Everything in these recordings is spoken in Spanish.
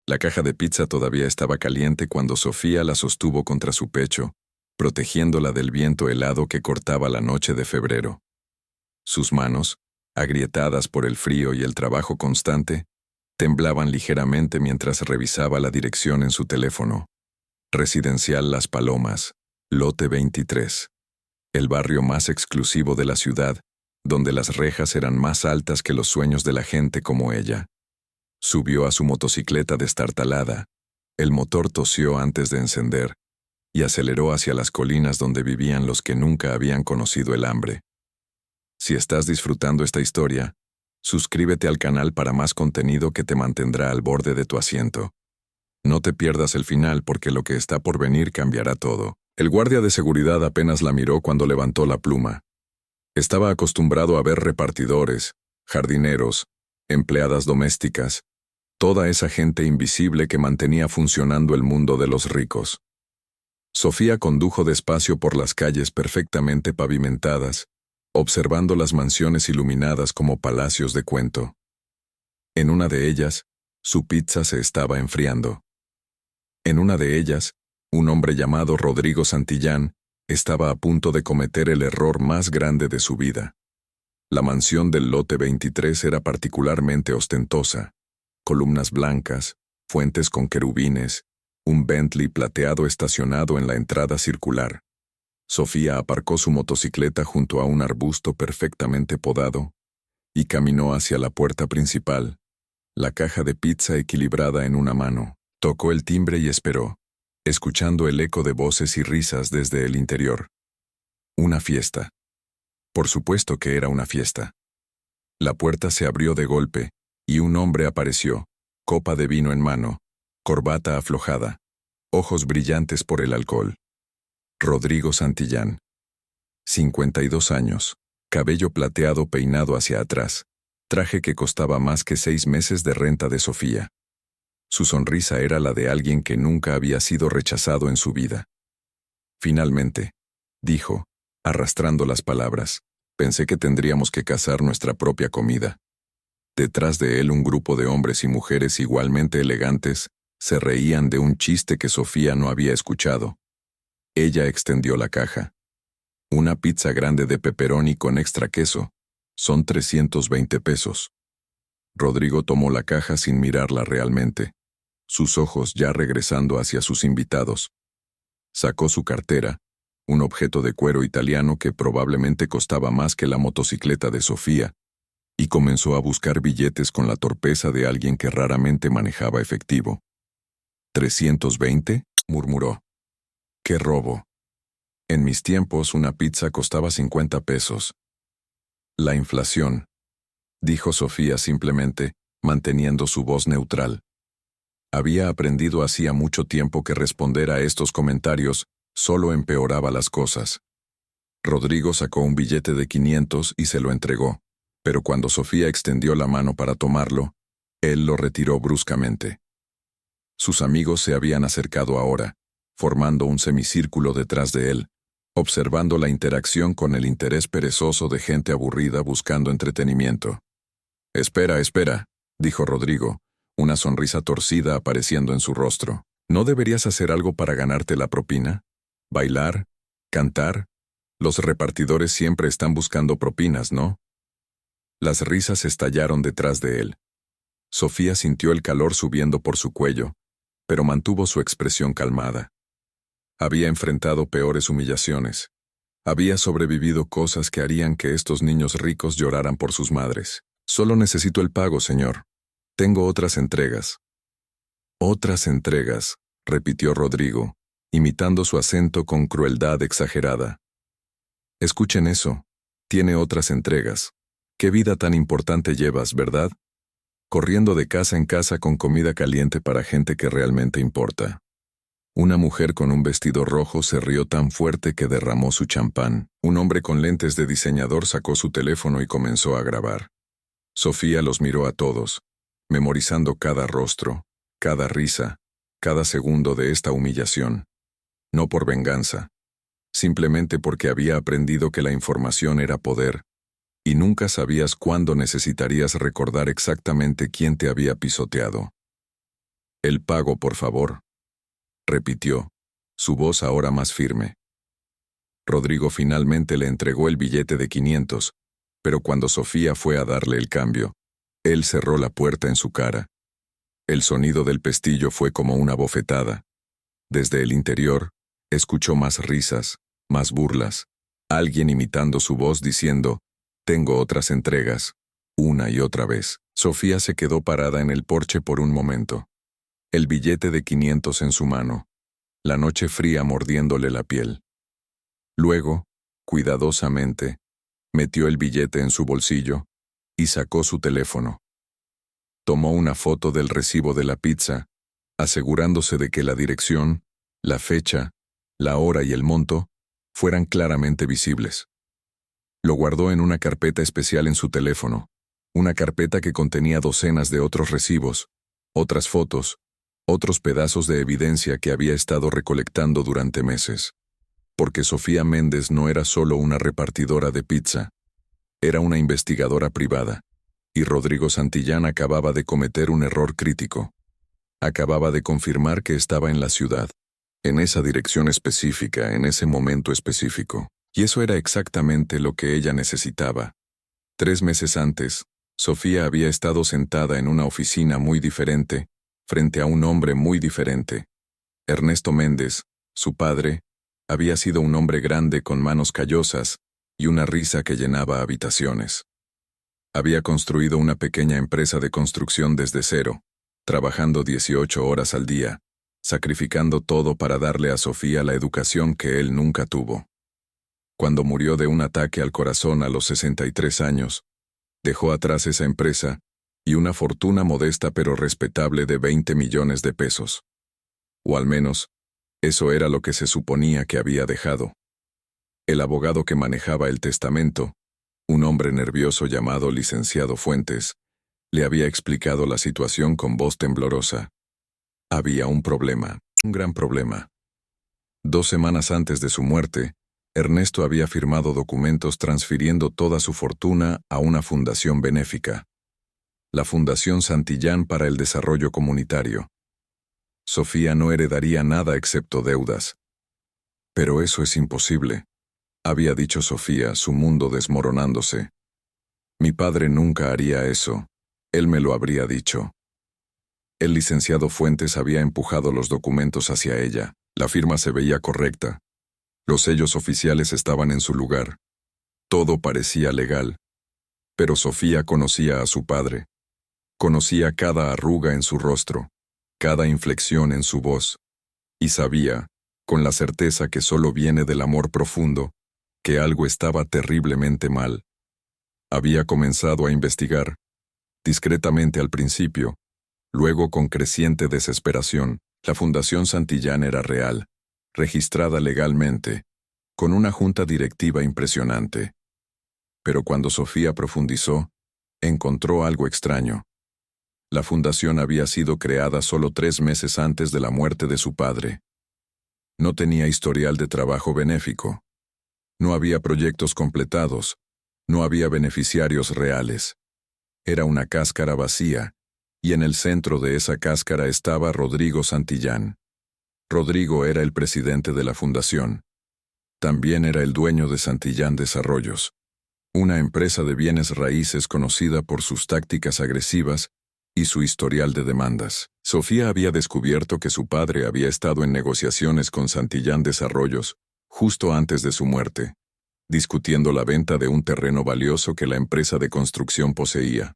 La caja de pizza todavía estaba caliente cuando Sofía la sostuvo contra su pecho, protegiéndola del viento helado que cortaba la noche de febrero. Sus manos, agrietadas por el frío y el trabajo constante, temblaban ligeramente mientras revisaba la dirección en su teléfono. Residencial Las Palomas, lote 23. El barrio más exclusivo de la ciudad, donde las rejas eran más altas que los sueños de la gente como ella. Subió a su motocicleta destartalada. El motor tosió antes de encender y aceleró hacia las colinas donde vivían los que nunca habían conocido el hambre. Si estás disfrutando esta historia, suscríbete al canal para más contenido que te mantendrá al borde de tu asiento. No te pierdas el final porque lo que está por venir cambiará todo. El guardia de seguridad apenas la miró cuando levantó la pluma. Estaba acostumbrado a ver repartidores, jardineros, empleadas domésticas, toda esa gente invisible que mantenía funcionando el mundo de los ricos. Sofía condujo despacio por las calles perfectamente pavimentadas, observando las mansiones iluminadas como palacios de cuento. En una de ellas, su pizza se estaba enfriando. En una de ellas, un hombre llamado Rodrigo Santillán estaba a punto de cometer el error más grande de su vida. La mansión del lote 23 era particularmente ostentosa. Columnas blancas, fuentes con querubines, un Bentley plateado estacionado en la entrada circular. Sofía aparcó su motocicleta junto a un arbusto perfectamente podado y caminó hacia la puerta principal, la caja de pizza equilibrada en una mano. Tocó el timbre y esperó, escuchando el eco de voces y risas desde el interior. Una fiesta. Por supuesto que era una fiesta. La puerta se abrió de golpe y un hombre apareció, copa de vino en mano, corbata aflojada, ojos brillantes por el alcohol. Rodrigo Santillán. 52 años, cabello plateado peinado hacia atrás, traje que costaba más que 6 meses de renta de Sofía. Su sonrisa era la de alguien que nunca había sido rechazado en su vida. Finalmente, dijo, arrastrando las palabras, pensé que tendríamos que cazar nuestra propia comida. Detrás de él un grupo de hombres y mujeres igualmente elegantes se reían de un chiste que Sofía no había escuchado. Ella extendió la caja. Una pizza grande de pepperoni con extra queso. Son 320 pesos. Rodrigo tomó la caja sin mirarla realmente, sus ojos ya regresando hacia sus invitados. Sacó su cartera, un objeto de cuero italiano que probablemente costaba más que la motocicleta de Sofía, y comenzó a buscar billetes con la torpeza de alguien que raramente manejaba efectivo. ¿320? Murmuró. ¡Qué robo! En mis tiempos una pizza costaba 50 pesos. La inflación, dijo Sofía simplemente, manteniendo su voz neutral. Había aprendido hacía mucho tiempo que responder a estos comentarios solo empeoraba las cosas. Rodrigo sacó un billete de 500 y se lo entregó, pero cuando Sofía extendió la mano para tomarlo, él lo retiró bruscamente. Sus amigos se habían acercado ahora, formando un semicírculo detrás de él, observando la interacción con el interés perezoso de gente aburrida buscando entretenimiento. «Espera, espera», dijo Rodrigo, una sonrisa torcida apareciendo en su rostro. ¿No deberías hacer algo para ganarte la propina? ¿Bailar? ¿Cantar? Los repartidores siempre están buscando propinas, ¿no? Las risas estallaron detrás de él. Sofía sintió el calor subiendo por su cuello, pero mantuvo su expresión calmada. Había enfrentado peores humillaciones. Había sobrevivido cosas que harían que estos niños ricos lloraran por sus madres. Solo necesito el pago, señor. Tengo otras entregas. Otras entregas, repitió Rodrigo, imitando su acento con crueldad exagerada. Escuchen eso. Tiene otras entregas. Qué vida tan importante llevas, ¿verdad? Corriendo de casa en casa con comida caliente para gente que realmente importa. Una mujer con un vestido rojo se rió tan fuerte que derramó su champán. Un hombre con lentes de diseñador sacó su teléfono y comenzó a grabar. Sofía los miró a todos, memorizando cada rostro, cada risa, cada segundo de esta humillación. No por venganza, simplemente porque había aprendido que la información era poder, y nunca sabías cuándo necesitarías recordar exactamente quién te había pisoteado. El pago, por favor, repitió, su voz ahora más firme. Rodrigo finalmente le entregó el billete de 500, pero cuando Sofía fue a darle el cambio, él cerró la puerta en su cara. El sonido del pestillo fue como una bofetada. Desde el interior, escuchó más risas, más burlas, alguien imitando su voz diciendo, «Tengo otras entregas», una y otra vez. Sofía se quedó parada en el porche por un momento. El billete de 500 en su mano, la noche fría mordiéndole la piel. Luego, cuidadosamente, metió el billete en su bolsillo y sacó su teléfono. Tomó una foto del recibo de la pizza, asegurándose de que la dirección, la fecha, la hora y el monto fueran claramente visibles. Lo guardó en una carpeta especial en su teléfono, una carpeta que contenía docenas de otros recibos, otras fotos, otros pedazos de evidencia que había estado recolectando durante meses. Porque Sofía Méndez no era solo una repartidora de pizza, era una investigadora privada, y Rodrigo Santillán acababa de cometer un error crítico. Acababa de confirmar que estaba en la ciudad, en esa dirección específica, en ese momento específico. Y eso era exactamente lo que ella necesitaba. 3 meses antes, Sofía había estado sentada en una oficina muy diferente, frente a un hombre muy diferente. Ernesto Méndez, su padre, había sido un hombre grande con manos callosas y una risa que llenaba habitaciones. Había construido una pequeña empresa de construcción desde cero, trabajando 18 horas al día, sacrificando todo para darle a Sofía la educación que él nunca tuvo. Cuando murió de un ataque al corazón a los 63 años, dejó atrás esa empresa y una fortuna modesta pero respetable de 20 millones de pesos. O al menos, eso era lo que se suponía que había dejado. El abogado que manejaba el testamento, un hombre nervioso llamado licenciado Fuentes, le había explicado la situación con voz temblorosa. Había un problema, un gran problema. 2 semanas antes de su muerte, Ernesto había firmado documentos transfiriendo toda su fortuna a una fundación benéfica, la Fundación Santillán para el Desarrollo Comunitario. Sofía no heredaría nada excepto deudas. Pero eso es imposible, había dicho Sofía, su mundo desmoronándose. Mi padre nunca haría eso, él me lo habría dicho. El licenciado Fuentes había empujado los documentos hacia ella. La firma se veía correcta. Los sellos oficiales estaban en su lugar. Todo parecía legal. Pero Sofía conocía a su padre. Conocía cada arruga en su rostro, cada inflexión en su voz, y sabía, con la certeza que solo viene del amor profundo, que algo estaba terriblemente mal. Había comenzado a investigar, discretamente al principio, luego con creciente desesperación. La Fundación Santillán era real, registrada legalmente, con una junta directiva impresionante. Pero cuando Sofía profundizó, encontró algo extraño. La fundación había sido creada solo 3 meses antes de la muerte de su padre. No tenía historial de trabajo benéfico. No había proyectos completados, no había beneficiarios reales. Era una cáscara vacía, y en el centro de esa cáscara estaba Rodrigo Santillán. Rodrigo era el presidente de la fundación. También era el dueño de Santillán Desarrollos, una empresa de bienes raíces conocida por sus tácticas agresivas y su historial de demandas. Sofía había descubierto que su padre había estado en negociaciones con Santillán Desarrollos justo antes de su muerte, discutiendo la venta de un terreno valioso que la empresa de construcción poseía.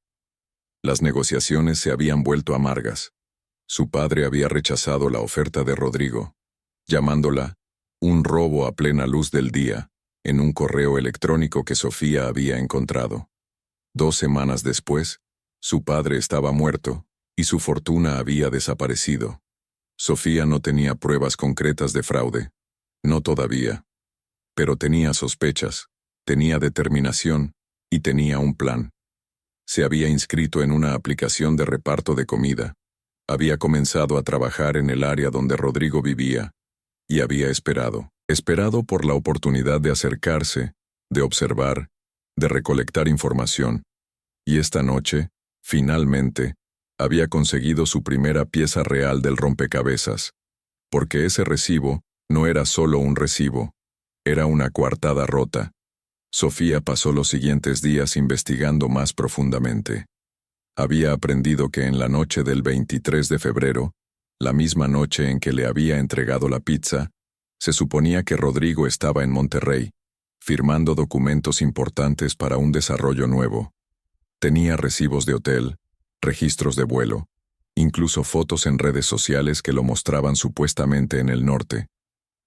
Las negociaciones se habían vuelto amargas. Su padre había rechazado la oferta de Rodrigo, llamándola un robo a plena luz del día, en un correo electrónico que Sofía había encontrado. 2 semanas después, su padre estaba muerto y su fortuna había desaparecido. Sofía no tenía pruebas concretas de fraude, no todavía, pero tenía sospechas, tenía determinación y tenía un plan. Se había inscrito en una aplicación de reparto de comida, había comenzado a trabajar en el área donde Rodrigo vivía, y había esperado por la oportunidad de acercarse, de observar, de recolectar información. Y esta noche, finalmente, Había conseguido su primera pieza real del rompecabezas, porque ese recibo no era solo un recibo, era una coartada rota. Sofía pasó los siguientes días investigando más profundamente. Había aprendido que en la noche del 23 de febrero, la misma noche en que le había entregado la pizza, se suponía que Rodrigo estaba en Monterrey, firmando documentos importantes para un desarrollo nuevo. Tenía recibos de hotel, registros de vuelo, incluso fotos en redes sociales que lo mostraban supuestamente en el norte.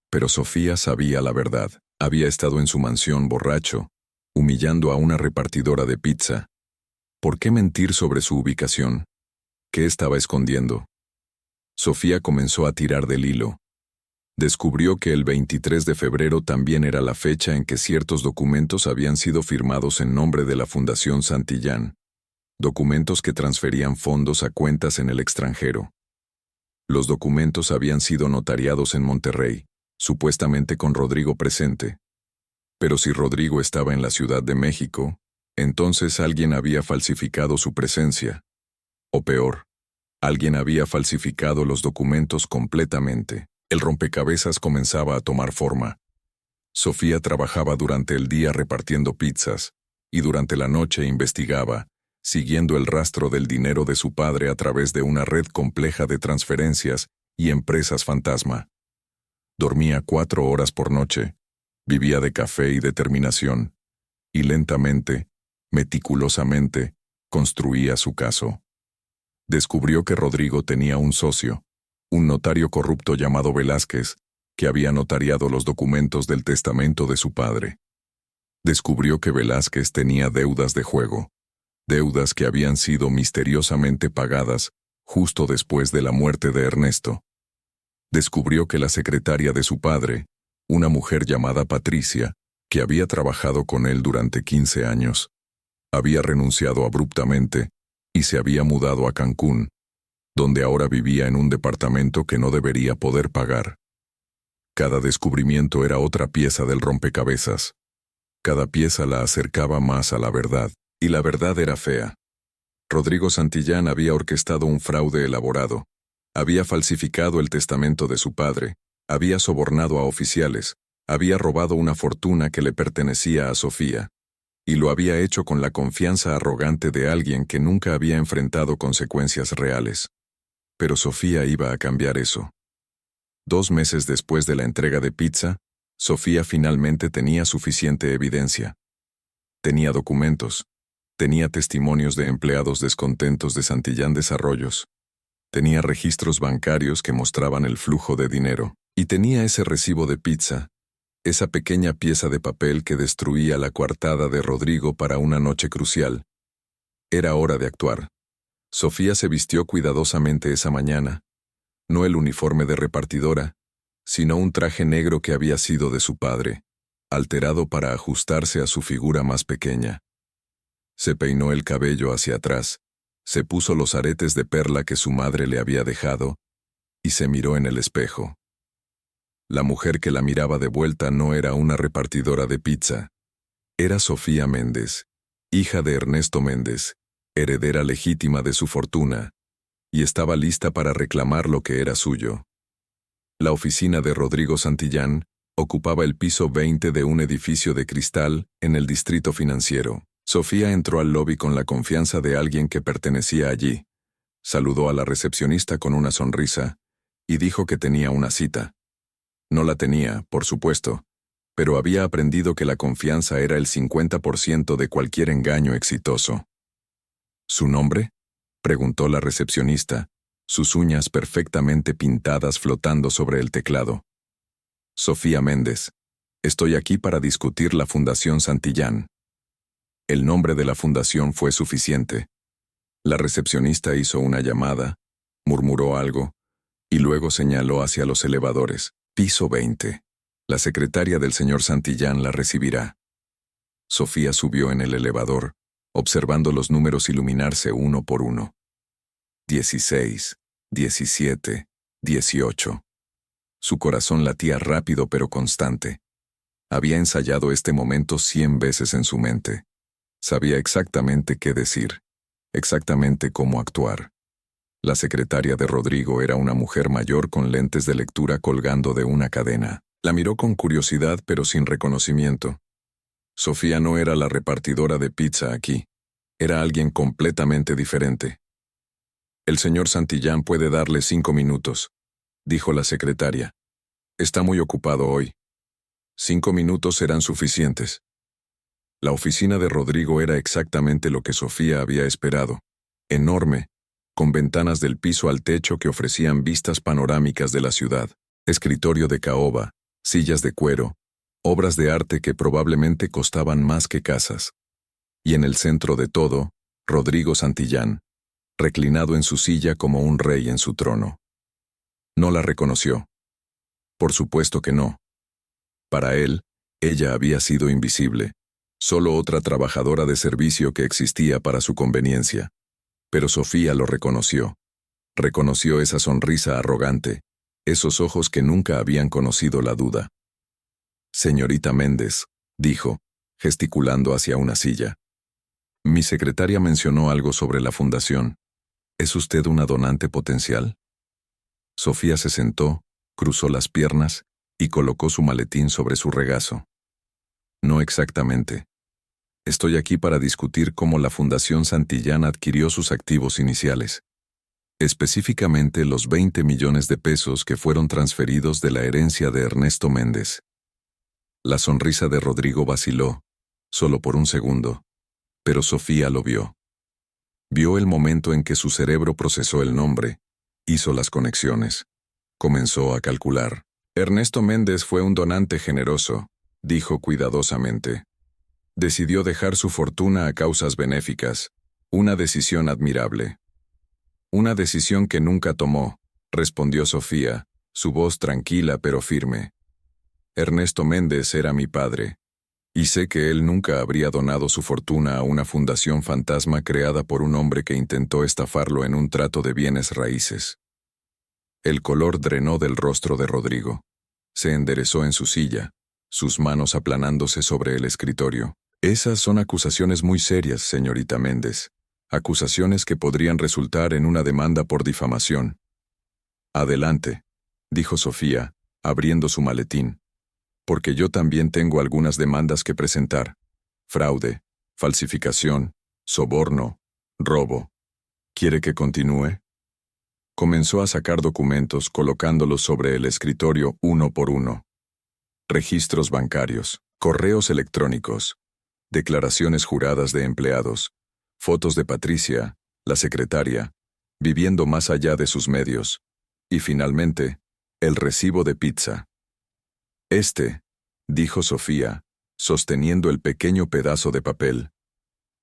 Pero Sofía sabía la verdad. Había estado en su mansión borracho, humillando a una repartidora de pizza. ¿Por qué mentir sobre su ubicación? ¿Qué estaba escondiendo? Sofía comenzó a tirar del hilo. Descubrió que el 23 de febrero también era la fecha en que ciertos documentos habían sido firmados en nombre de la Fundación Santillán, documentos que transferían fondos a cuentas en el extranjero. Los documentos habían sido notariados en Monterrey, supuestamente con Rodrigo presente. Pero si Rodrigo estaba en la Ciudad de México, entonces alguien había falsificado su presencia. O peor, alguien había falsificado los documentos completamente. El rompecabezas comenzaba a tomar forma. Sofía trabajaba durante el día repartiendo pizzas, y durante la noche investigaba, siguiendo el rastro del dinero de su padre a través de una red compleja de transferencias y empresas fantasma. Dormía 4 horas por noche, vivía de café y determinación, y lentamente, meticulosamente, construía su caso. Descubrió que Rodrigo tenía un socio, un notario corrupto llamado Velázquez, que había notariado los documentos del testamento de su padre. Descubrió que Velázquez tenía deudas de juego, deudas que habían sido misteriosamente pagadas justo después de la muerte de Ernesto. Descubrió que la secretaria de su padre, una mujer llamada Patricia, que había trabajado con él durante 15 años, había renunciado abruptamente y se había mudado a Cancún, donde ahora vivía en un departamento que no debería poder pagar. Cada descubrimiento era otra pieza del rompecabezas. Cada pieza la acercaba más a la verdad, y la verdad era fea. Rodrigo Santillán había orquestado un fraude elaborado. Había falsificado el testamento de su padre, había sobornado a oficiales, había robado una fortuna que le pertenecía a Sofía, y lo había hecho con la confianza arrogante de alguien que nunca había enfrentado consecuencias reales. Pero Sofía iba a cambiar eso. 2 meses después de la entrega de pizza, Sofía finalmente tenía suficiente evidencia. Tenía documentos, tenía testimonios de empleados descontentos de Santillán Desarrollos, tenía registros bancarios que mostraban el flujo de dinero, y tenía ese recibo de pizza, esa pequeña pieza de papel que destruía la coartada de Rodrigo para una noche crucial. Era hora de actuar. Sofía se vistió cuidadosamente esa mañana, no el uniforme de repartidora, sino un traje negro que había sido de su padre, alterado para ajustarse a su figura más pequeña. Se peinó el cabello hacia atrás, se puso los aretes de perla que su madre le había dejado, y se miró en el espejo. La mujer que la miraba de vuelta no era una repartidora de pizza. Era Sofía Méndez, hija de Ernesto Méndez, heredera legítima de su fortuna, y estaba lista para reclamar lo que era suyo. La oficina de Rodrigo Santillán ocupaba el piso 20 de un edificio de cristal en el distrito financiero. Sofía entró al lobby con la confianza de alguien que pertenecía allí. Saludó a la recepcionista con una sonrisa y dijo que tenía una cita. No la tenía, por supuesto, pero había aprendido que la confianza era el 50% de cualquier engaño exitoso. ¿Su nombre?, preguntó la recepcionista, sus uñas perfectamente pintadas flotando sobre el teclado. Sofía Méndez. Estoy aquí para discutir la Fundación Santillán. El nombre de la fundación fue suficiente. La recepcionista hizo una llamada, murmuró algo, y luego señaló hacia los elevadores. Piso 20. La secretaria del señor Santillán la recibirá. Sofía subió en el elevador, observando los números iluminarse uno por uno. 16, 17, 18. Su corazón latía rápido pero constante. Había ensayado este momento 100 veces en su mente. Sabía exactamente qué decir, exactamente cómo actuar. La secretaria de Rodrigo era una mujer mayor con lentes de lectura colgando de una cadena. La miró con curiosidad pero sin reconocimiento. Sofía no era la repartidora de pizza aquí. Era alguien completamente diferente. «El señor Santillán puede darle 5 minutos», dijo la secretaria. «Está muy ocupado hoy. 5 minutos serán suficientes». La oficina de Rodrigo era exactamente lo que Sofía había esperado. Enorme, con ventanas del piso al techo que ofrecían vistas panorámicas de la ciudad, escritorio de caoba, sillas de cuero, obras de arte que probablemente costaban más que casas. Y en el centro de todo, Rodrigo Santillán, reclinado en su silla como un rey en su trono. No la reconoció. Por supuesto que no. Para él, ella había sido invisible, solo otra trabajadora de servicio que existía para su conveniencia. Pero Sofía lo reconoció. Reconoció esa sonrisa arrogante, esos ojos que nunca habían conocido la duda. «Señorita Méndez», dijo, gesticulando hacia una silla. «Mi secretaria mencionó algo sobre la fundación. ¿Es usted una donante potencial?» Sofía se sentó, cruzó las piernas y colocó su maletín sobre su regazo. «No exactamente. Estoy aquí para discutir cómo la Fundación Santillán adquirió sus activos iniciales. Específicamente los 20 millones de pesos que fueron transferidos de la herencia de Ernesto Méndez». La sonrisa de Rodrigo vaciló, solo por un segundo, pero Sofía lo vio. Vio el momento en que su cerebro procesó el nombre, hizo las conexiones, comenzó a calcular. «Ernesto Méndez fue un donante generoso», dijo cuidadosamente. «Decidió dejar su fortuna a causas benéficas, una decisión admirable». «Una decisión que nunca tomó», respondió Sofía, su voz tranquila pero firme. «Ernesto Méndez era mi padre, y sé que él nunca habría donado su fortuna a una fundación fantasma creada por un hombre que intentó estafarlo en un trato de bienes raíces». El color drenó del rostro de Rodrigo. Se enderezó en su silla, sus manos aplanándose sobre el escritorio. «Esas son acusaciones muy serias, señorita Méndez. Acusaciones que podrían resultar en una demanda por difamación». «Adelante», dijo Sofía, abriendo su maletín. «Porque yo también tengo algunas demandas que presentar. Fraude, falsificación, soborno, robo. ¿Quiere que continúe?» Comenzó a sacar documentos colocándolos sobre el escritorio uno por uno. Registros bancarios, correos electrónicos, declaraciones juradas de empleados, fotos de Patricia, la secretaria, viviendo más allá de sus medios, y finalmente, el recibo de pizza. Dijo Sofía, sosteniendo el pequeño pedazo de papel,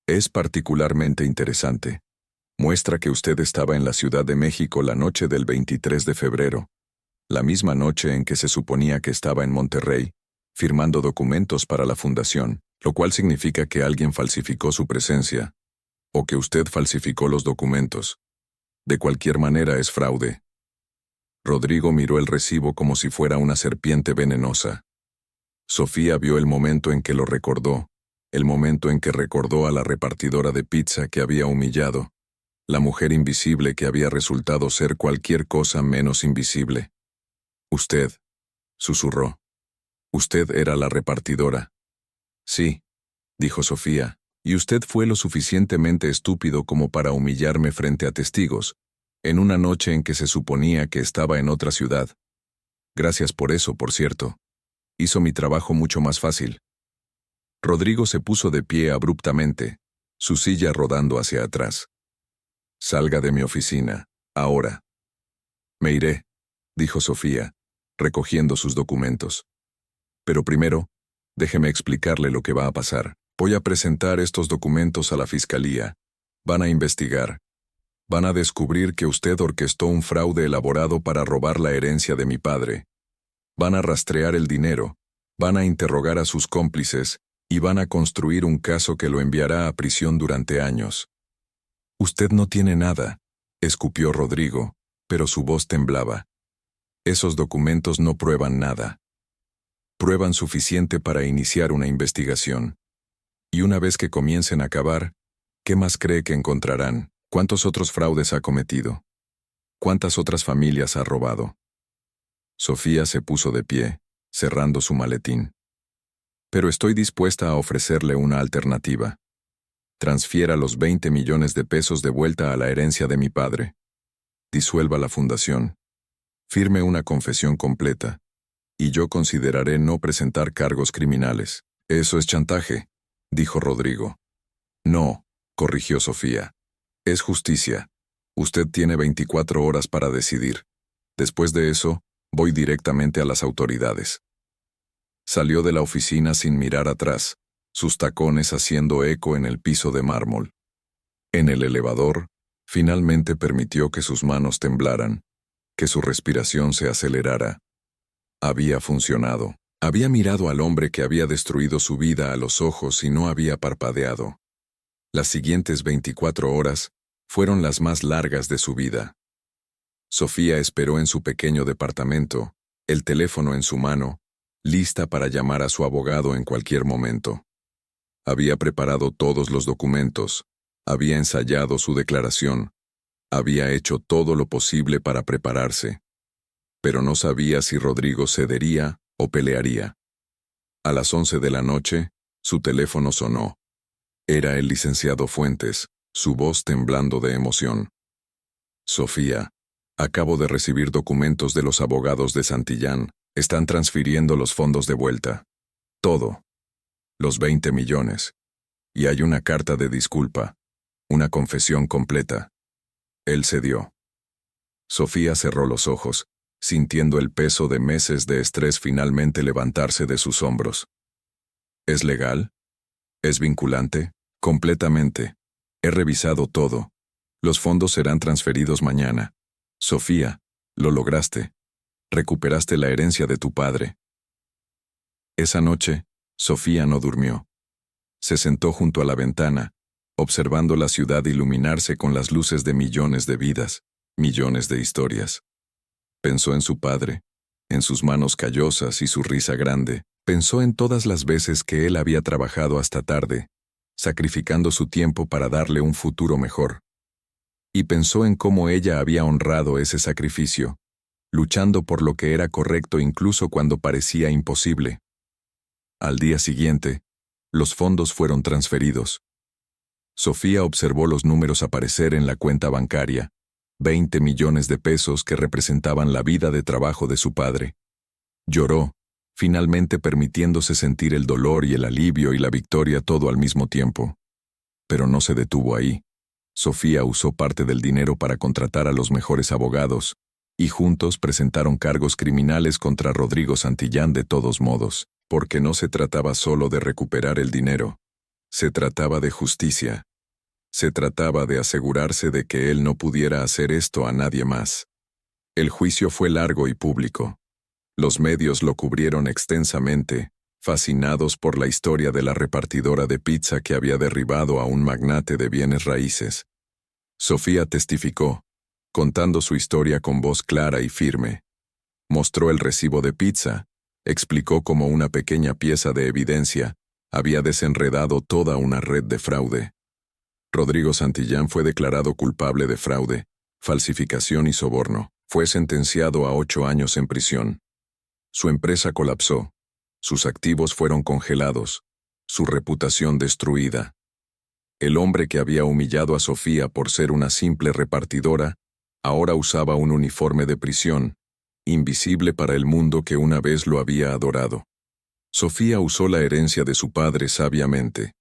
«es particularmente interesante. Muestra que usted estaba en la Ciudad de México la noche del 23 de febrero, la misma noche en que se suponía que estaba en Monterrey, firmando documentos para la fundación, lo cual significa que alguien falsificó su presencia, o que usted falsificó los documentos. De cualquier manera es fraude». Rodrigo miró el recibo como si fuera una serpiente venenosa. Sofía vio el momento en que lo recordó, el momento en que recordó a la repartidora de pizza que había humillado, la mujer invisible que había resultado ser cualquier cosa menos invisible. «Usted», susurró. «Usted era la repartidora». «Sí», dijo Sofía, «y usted fue lo suficientemente estúpido como para humillarme frente a testigos, en una noche en que se suponía que estaba en otra ciudad. Gracias por eso, por cierto. Hizo mi trabajo mucho más fácil». Rodrigo se puso de pie abruptamente, su silla rodando hacia atrás. «Salga de mi oficina, ahora». «Me iré», dijo Sofía, recogiendo sus documentos. «Pero primero, déjeme explicarle lo que va a pasar. Voy a presentar estos documentos a la fiscalía. Van a investigar. Van a descubrir que usted orquestó un fraude elaborado para robar la herencia de mi padre. Van a rastrear el dinero, van a interrogar a sus cómplices y van a construir un caso que lo enviará a prisión durante años». «Usted no tiene nada», escupió Rodrigo, pero su voz temblaba. «Esos documentos no prueban nada. Prueban suficiente para iniciar una investigación. Y una vez que comiencen a cavar, ¿qué más cree que encontrarán? ¿Cuántos otros fraudes ha cometido? ¿Cuántas otras familias ha robado? Sofía se puso de pie, cerrando su maletín. Pero estoy dispuesta a ofrecerle una alternativa. Transfiera los 20 millones de pesos de vuelta a la herencia de mi padre. Disuelva la fundación. Firme una confesión completa. Y yo consideraré no presentar cargos criminales. Eso es chantaje, dijo Rodrigo. No, corrigió Sofía. Es justicia. Usted tiene 24 horas para decidir. Después de eso, voy directamente a las autoridades. Salió de la oficina sin mirar atrás, sus tacones haciendo eco en el piso de mármol. En el elevador, finalmente permitió que sus manos temblaran, que su respiración se acelerara. Había funcionado. Había mirado al hombre que había destruido su vida a los ojos y no había parpadeado. Las siguientes 24 horas fueron las más largas de su vida. Sofía esperó en su pequeño departamento, el teléfono en su mano, lista para llamar a su abogado en cualquier momento. Había preparado todos los documentos, había ensayado su declaración, había hecho todo lo posible para prepararse, pero no sabía si Rodrigo cedería o pelearía. A las 11 de la noche, su teléfono sonó. Era el licenciado Fuentes, su voz temblando de emoción. Sofía, acabo de recibir documentos de los abogados de Santillán. Están transfiriendo los fondos de vuelta. Todo. Los 20 millones. Y hay una carta de disculpa. Una confesión completa. Él cedió. Sofía cerró los ojos, sintiendo el peso de meses de estrés finalmente levantarse de sus hombros. ¿Es legal? ¿Es vinculante? Completamente. He revisado todo. Los fondos serán transferidos mañana. Sofía, lo lograste. Recuperaste la herencia de tu padre. Esa noche, Sofía no durmió. Se sentó junto a la ventana, observando la ciudad iluminarse con las luces de millones de vidas, millones de historias. Pensó en su padre, en sus manos callosas y su risa grande. Pensó en todas las veces que él había trabajado hasta tarde, sacrificando su tiempo para darle un futuro mejor. Y pensó en cómo ella había honrado ese sacrificio, luchando por lo que era correcto incluso cuando parecía imposible. Al día siguiente, los fondos fueron transferidos. Sofía observó los números aparecer en la cuenta bancaria, 20 millones de pesos que representaban la vida de trabajo de su padre. Lloró, finalmente permitiéndose sentir el dolor y el alivio y la victoria todo al mismo tiempo. Pero no se detuvo ahí. Sofía usó parte del dinero para contratar a los mejores abogados, y juntos presentaron cargos criminales contra Rodrigo Santillán de todos modos, porque no se trataba solo de recuperar el dinero. Se trataba de justicia. Se trataba de asegurarse de que él no pudiera hacer esto a nadie más. El juicio fue largo y público. Los medios lo cubrieron extensamente, fascinados por la historia de la repartidora de pizza que había derribado a un magnate de bienes raíces. Sofía testificó, contando su historia con voz clara y firme. Mostró el recibo de pizza, explicó cómo una pequeña pieza de evidencia había desenredado toda una red de fraude. Rodrigo Santillán fue declarado culpable de fraude, falsificación y soborno. Fue sentenciado a 8 años en prisión. Su empresa colapsó, sus activos fueron congelados, su reputación destruida. El hombre que había humillado a Sofía por ser una simple repartidora, ahora usaba un uniforme de prisión, invisible para el mundo que una vez lo había adorado. Sofía usó la herencia de su padre sabiamente.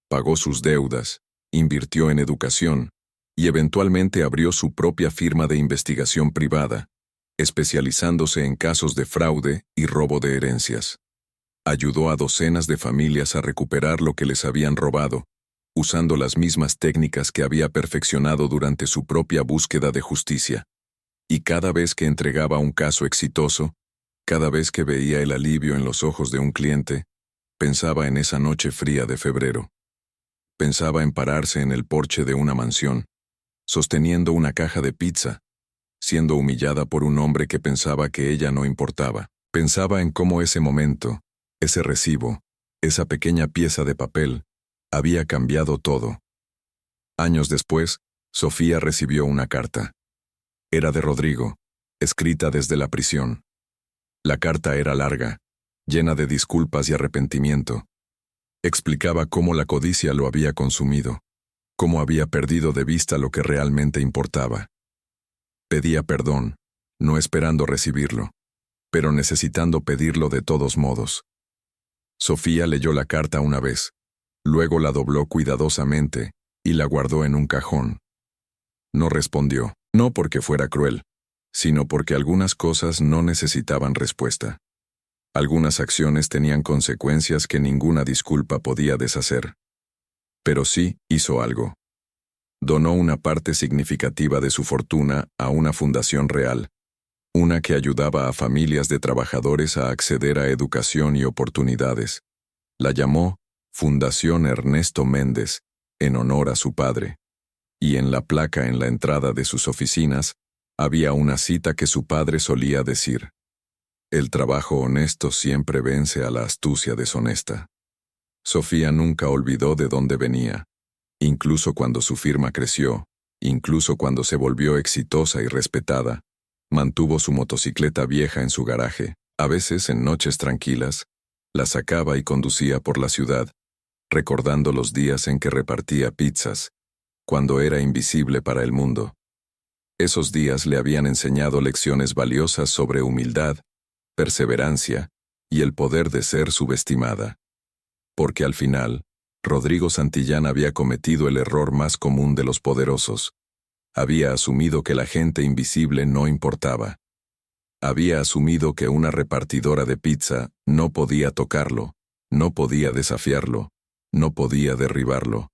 Pagó sus deudas, invirtió en educación, y eventualmente abrió su propia firma de investigación privada, especializándose en casos de fraude y robo de herencias. Ayudó a docenas de familias a recuperar lo que les habían robado, usando las mismas técnicas que había perfeccionado durante su propia búsqueda de justicia. Y cada vez que entregaba un caso exitoso, cada vez que veía el alivio en los ojos de un cliente, pensaba en esa noche fría de febrero. Pensaba en pararse en el porche de una mansión, sosteniendo una caja de pizza, siendo humillada por un hombre que pensaba que ella no importaba. Pensaba en cómo ese momento, ese recibo, esa pequeña pieza de papel, había cambiado todo. Años después, Sofía recibió una carta. Era de Rodrigo, escrita desde la prisión. La carta era larga, llena de disculpas y arrepentimiento. Explicaba cómo la codicia lo había consumido, cómo había perdido de vista lo que realmente importaba. Pedía perdón, no esperando recibirlo, pero necesitando pedirlo de todos modos. Sofía leyó la carta una vez, luego la dobló cuidadosamente y la guardó en un cajón. No respondió, no porque fuera cruel, sino porque algunas cosas no necesitaban respuesta. Algunas acciones tenían consecuencias que ninguna disculpa podía deshacer. Pero sí hizo algo. Donó una parte significativa de su fortuna a una fundación real, una que ayudaba a familias de trabajadores a acceder a educación y oportunidades. La llamó Fundación Ernesto Méndez, en honor a su padre. Y en la placa en la entrada de sus oficinas había una cita que su padre solía decir: «El trabajo honesto siempre vence a la astucia deshonesta». Sofía nunca olvidó de dónde venía, incluso cuando su firma creció, incluso cuando se volvió exitosa y respetada. Mantuvo su motocicleta vieja en su garaje. A veces, en noches tranquilas, la sacaba y conducía por la ciudad, recordando los días en que repartía pizzas, cuando era invisible para el mundo. Esos días le habían enseñado lecciones valiosas sobre humildad, perseverancia y el poder de ser subestimada. Porque al final, Rodrigo Santillán había cometido el error más común de los poderosos. Había asumido que la gente invisible no importaba. Había asumido que una repartidora de pizza no podía tocarlo, no podía desafiarlo, no podía derribarlo.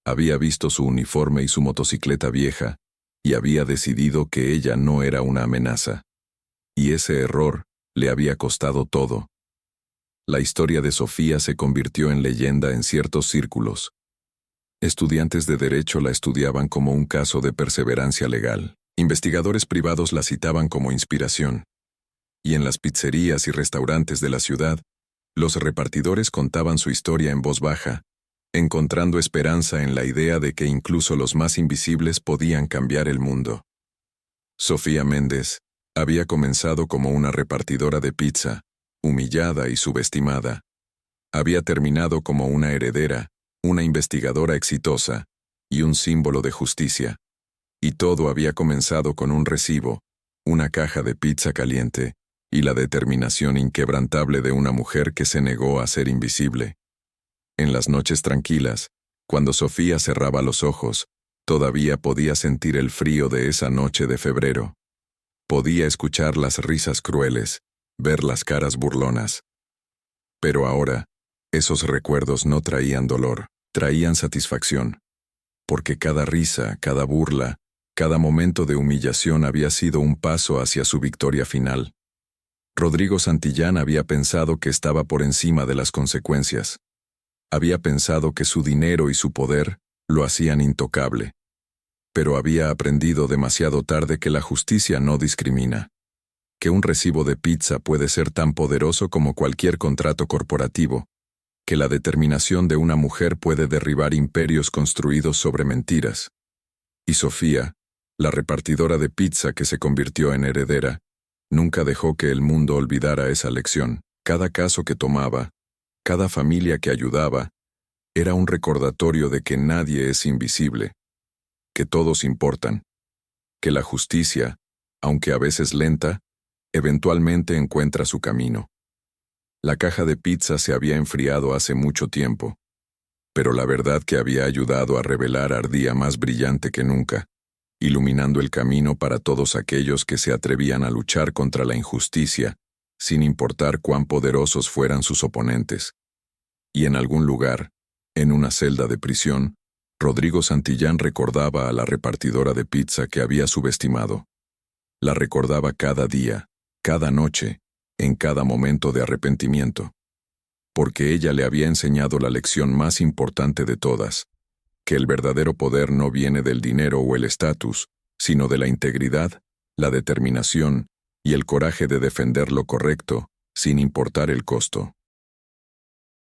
Había visto su uniforme y su motocicleta vieja, y había decidido que ella no era una amenaza. Y ese error le había costado todo. La historia de Sofía se convirtió en leyenda en ciertos círculos. Estudiantes de derecho la estudiaban como un caso de perseverancia legal. Investigadores privados la citaban como inspiración. Y en las pizzerías y restaurantes de la ciudad, los repartidores contaban su historia en voz baja, encontrando esperanza en la idea de que incluso los más invisibles podían cambiar el mundo. Sofía Méndez había comenzado como una repartidora de pizza, humillada y subestimada. Había terminado como una heredera, una investigadora exitosa y un símbolo de justicia. Y todo había comenzado con un recibo, una caja de pizza caliente y la determinación inquebrantable de una mujer que se negó a ser invisible. En las noches tranquilas, cuando Sofía cerraba los ojos, todavía podía sentir el frío de esa noche de febrero. Podía escuchar las risas crueles, ver las caras burlonas. Pero ahora, esos recuerdos no traían dolor, traían satisfacción. Porque cada risa, cada burla, cada momento de humillación había sido un paso hacia su victoria final. Rodrigo Santillán había pensado que estaba por encima de las consecuencias. Había pensado que su dinero y su poder lo hacían intocable. Pero había aprendido demasiado tarde que la justicia no discrimina. Que un recibo de pizza puede ser tan poderoso como cualquier contrato corporativo. Que la determinación de una mujer puede derribar imperios construidos sobre mentiras. Y Sofía, la repartidora de pizza que se convirtió en heredera, nunca dejó que el mundo olvidara esa lección. Cada caso que tomaba, cada familia que ayudaba, era un recordatorio de que nadie es invisible, que todos importan, que la justicia, aunque a veces lenta, eventualmente encuentra su camino. La caja de pizza se había enfriado hace mucho tiempo, pero la verdad que había ayudado a revelar ardía más brillante que nunca, iluminando el camino para todos aquellos que se atrevían a luchar contra la injusticia, sin importar cuán poderosos fueran sus oponentes. Y en algún lugar, en una celda de prisión, Rodrigo Santillán recordaba a la repartidora de pizza que había subestimado. La recordaba cada día, cada noche, en cada momento de arrepentimiento. Porque ella le había enseñado la lección más importante de todas, que el verdadero poder no viene del dinero o el estatus, sino de la integridad, la determinación y el coraje de defender lo correcto, sin importar el costo.